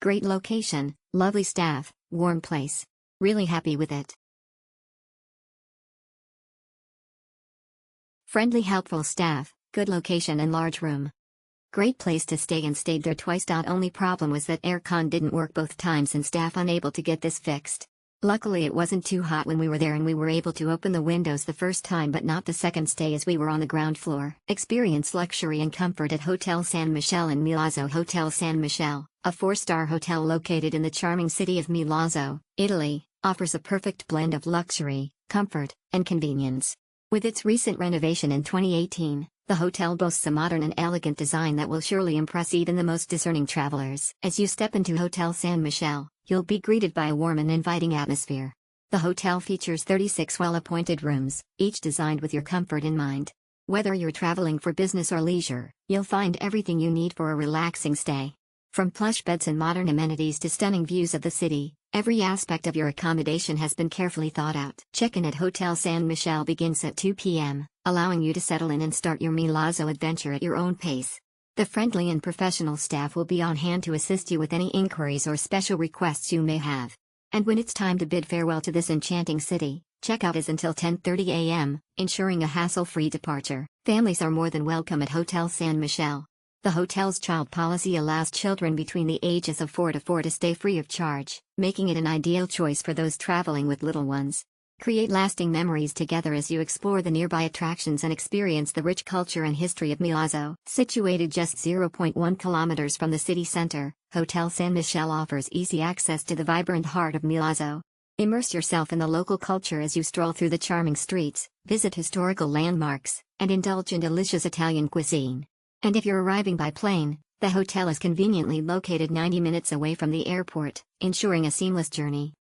Great location, lovely staff, warm place. Really happy with it. Friendly, helpful staff, good location and large room. Great place to stay and stayed there twice. Only problem was that aircon didn't work both times and staff unable to get this fixed. Luckily it wasn't too hot when we were there and we were able to open the windows the first time but not the second stay as we were on the ground floor. Experience luxury and comfort at Hotel San Michele and MilazzoHotel San Michele, a 4-star hotel located in the charming city of Milazzo, Italy, offers a perfect blend of luxury, comfort, and convenience. With its recent renovation in 2018, the hotel boasts a modern and elegant design that will surely impress even the most discerning travelers. As you step into Hotel San Michele, you'll be greeted by a warm and inviting atmosphere. The hotel features 36 well-appointed rooms, each designed with your comfort in mind. Whether you're traveling for business or leisure, you'll find everything you need for a relaxing stay. From plush beds and modern amenities to stunning views of the city, every aspect of your accommodation has been carefully thought out. Check-in at Hotel San Michele begins at 2 p.m., allowing you to settle in and start your Milazzo adventure at your own pace. The friendly and professional staff will be on hand to assist you with any inquiries or special requests you may have. And when it's time to bid farewell to this enchanting city, checkout is until 10:30 a.m., ensuring a hassle-free departure. Families are more than welcome at Hotel San Michele. The hotel's child policy allows children between the ages of 4 to stay free of charge, making it an ideal choice for those traveling with little ones. Create lasting memories together as you explore the nearby attractions and experience the rich culture and history of Milazzo. Situated just 0.1 kilometers from the city center, Hotel San Michele offers easy access to the vibrant heart of Milazzo. Immerse yourself in the local culture as you stroll through the charming streets, visit historical landmarks, and indulge in delicious Italian cuisine. And if you're arriving by plane, the hotel is conveniently located 90 minutes away from the airport, ensuring a seamless journey.